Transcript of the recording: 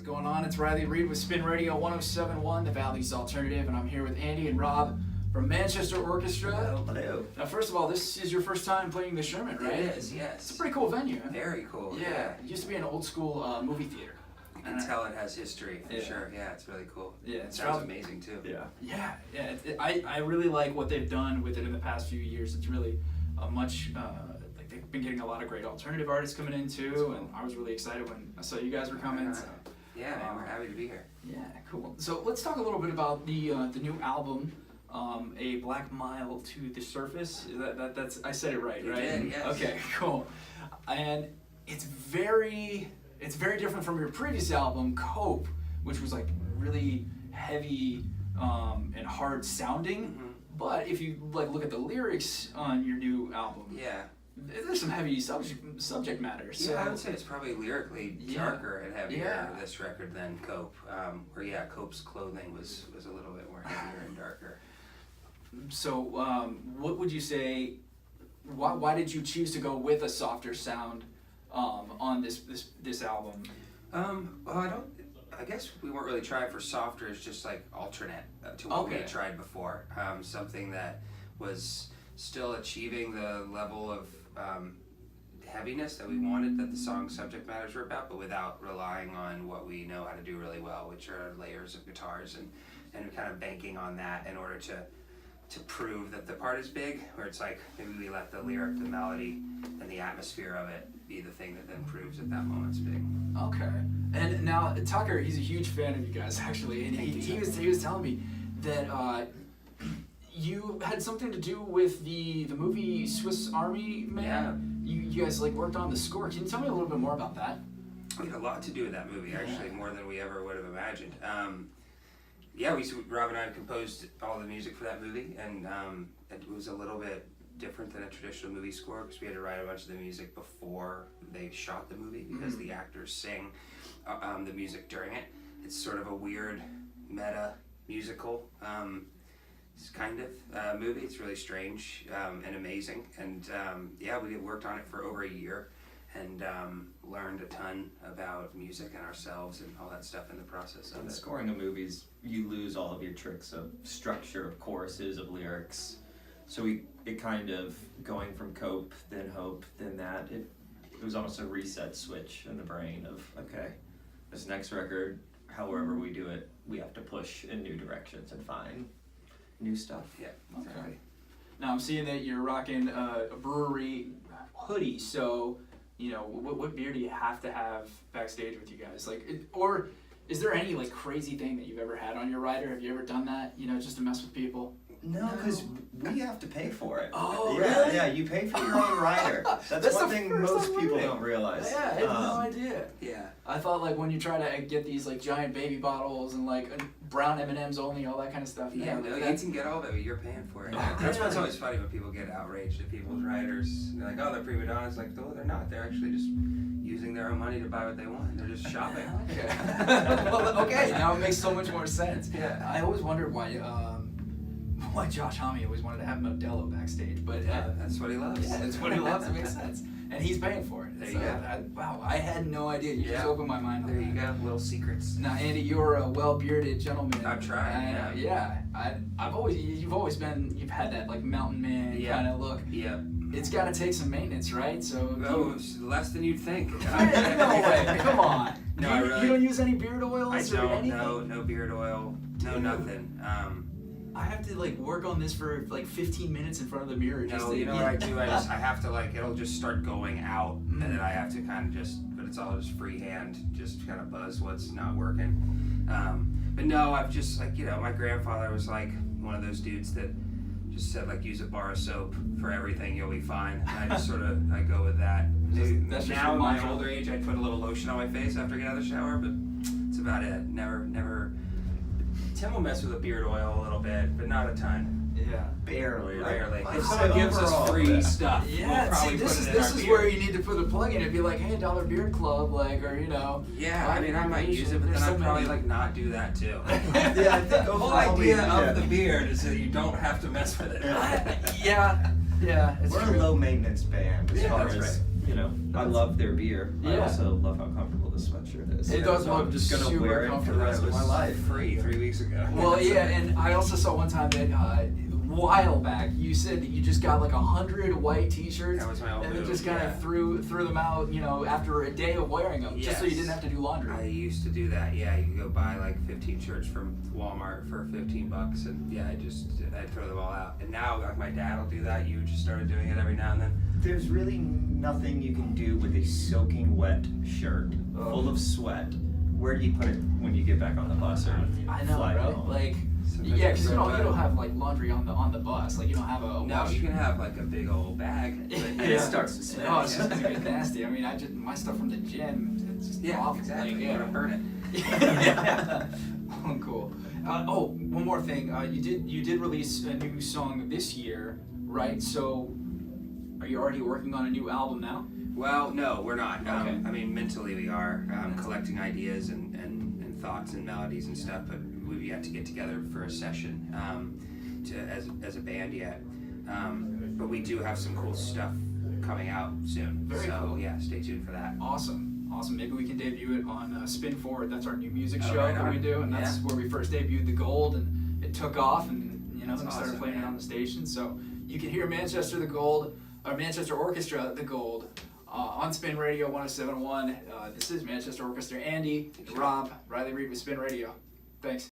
What's going on? It's Riley Reed with Spin Radio 107.1, The Valley's Alternative, and I'm here with Andy and Rob from Manchester Orchestra. Hello. Now, first of all, this is your first time playing the Sherman, right? It is, yes. It's a pretty cool venue. Very cool. Yeah, it used to be an old school movie theater. You can tell it has history, for sure. Yeah, it's really cool. Yeah, it sounds amazing, too. Yeah. I really like what they've done with it in the past few years. It's really much... like they've been getting a lot of great alternative artists coming in, too, cool. And I was really excited when I saw you guys were coming. So. Yeah, man, we're happy to be here. Yeah, cool. So let's talk a little bit about the new album, A Black Mile to the Surface. That's I said it right, You right? did, yes. Okay, cool. And it's very different from your previous album, Cope, which was like really heavy and hard sounding. Mm-hmm. But if you like look at the lyrics on your new album, yeah, there's some heavy subject matter. So I would say it's probably lyrically darker and heavier this record than Cope. Where Cope's clothing was a little bit more heavier and darker. So what would you say? Why did you choose to go with a softer sound on this album? Well, I guess we weren't really trying for softer. It's just like alternate to what we had tried before. Something that was still achieving the level of heaviness that we wanted, that the song's subject matters were about, but without relying on what we know how to do really well, which are layers of guitars, and kind of banking on that in order to prove that the part is big, where it's like maybe we let the lyric, the melody, and the atmosphere of it be the thing that then proves that that moment's big. Okay. And now Tucker, he's a huge fan of you guys actually, and he was telling me that you had something to do with the movie Swiss Army Man. Yeah. You guys like worked on the score. Can you tell me a little bit more about that? We had a lot to do with that movie, actually, more than we ever would have imagined. Rob and I composed all the music for that movie, and it was a little bit different than a traditional movie score because we had to write a bunch of the music before they shot the movie because the actors sing the music during it. It's sort of a weird meta musical kind of movie. It's really strange and amazing, and we worked on it for over a year and learned a ton about music and ourselves and all that stuff in the process of it. Scoring a movie's, you lose all of your tricks of structure, of choruses, of lyrics. So it kind of going from Cope, then Hope, then that, it was almost a reset switch in the brain of, okay, this next record, however we do it, we have to push in new directions and find new stuff. Yeah, exactly. Okay. Now I'm seeing that you're rocking a brewery hoodie, so what beer do you have to have backstage with you guys? Or is there any like crazy thing that you've ever had on your rider? Have you ever done that, just to mess with people? No, because we have to pay for it. Oh, yeah, really? Yeah, you pay for your own rider. That's one thing most people don't realize. Yeah, I had no idea. Yeah. I thought like when you try to get these like giant baby bottles and like brown M&Ms only, all that kind of stuff. Yeah, no, you can get all of it, but you're paying for it. That's why it's always funny when people get outraged at people's riders. They're like, oh, they're prima donnas. Like, no, they're not. They're actually just using their own money to buy what they want. They're just shopping. Okay. Well, okay, now it makes so much more sense. Yeah. I always wondered why Josh Homme always wanted to have Modelo backstage, but that's what he loves. Yeah, that's what he loves. It makes sense, and he's paying for it. There you go. Wow, I had no idea. You just opened my mind. There you go, little secrets. Now, Andy, you're a well-bearded gentleman. I've tried. You've had that like mountain man kind of look. Yeah. It's got to take some maintenance, right? So. Oh, less than you'd think. No way! Come on. No, you don't use any beard oils I or don't. anything? No beard oil. No nothing. I have to like work on this for like 15 minutes in front of the mirror. No, you know what I do? I have to like, it'll just start going out, and then I have to kind of but it's all just freehand, just kind of buzz what's not working. But no, I've just like, my grandfather was like one of those dudes that just said like, use a bar of soap for everything, you'll be fine. And I just I go with that. That's now in my older age, I put a little lotion on my face after I get out of the shower, but it's about it. Never. Tim will mess with a beard oil a little bit, but not a ton. Yeah. Barely. Rarely. I'd If say someone gives us overall, free stuff, Yeah, we'll probably see, this put it in our is beard. where you need to put a plug in and be like, hey, Dollar Beard Club, like, or Yeah, I mean, I might use it, but then I'd probably like not do that too. Yeah, I think The whole overall idea of the beard is that you don't have to mess with it. Yeah, it's We're true. a low maintenance band as far that's as you know, I love their beer. I Yeah. also love how comfortable the sweatshirt is. It does So I'm look just gonna super wear it for the comfortable. rest of my life. Free 3 weeks ago. Well, yeah, and I also saw one time that while back you said that you just got like 100 white T-shirts, That was my old and then move, just kind yeah. of threw them out, you know, after a day of wearing them, just so you Yes. didn't have to do laundry. I used to do that. Yeah, you could go buy like 15 shirts from Walmart for $15, and yeah, I'd throw them all out. And now, like my dad will do that. You just started doing it every now and then. There's really nothing you can do with a soaking wet shirt full of sweat. Where do you put it when you get back on the bus or I know, fly bro. home? Like, Sometimes yeah, because it's you so don't bad. have like laundry on the bus. Like you don't have a No, wash. you can have like a big old bag. But And Yeah. it starts to smell. Oh, it's just gonna get nasty. I mean, my stuff from the gym, it's just Yeah, awful. exactly. Like, You yeah. want to burn it. Yeah. Oh, cool. One more thing. You did release a new song this year, right? So, are you already working on a new album now? Well, no, we're not. Okay. I mean, mentally we are collecting ideas and thoughts and melodies and stuff, but we've yet to get together for a session as a band yet. But we do have some cool stuff coming out soon. Very so cool. yeah, stay tuned for that. Awesome. Maybe we can debut it on Spin Forward. That's our new music Oh, show right that on. we do, and that's where we first debuted the Gold, and it took off, and That's we started awesome, playing it man. on the station. So you can hear Manchester Orchestra the Gold on Spin Radio 107.1. This is Manchester Orchestra. Andy, Rob, Riley Reed with Spin Radio. Thanks.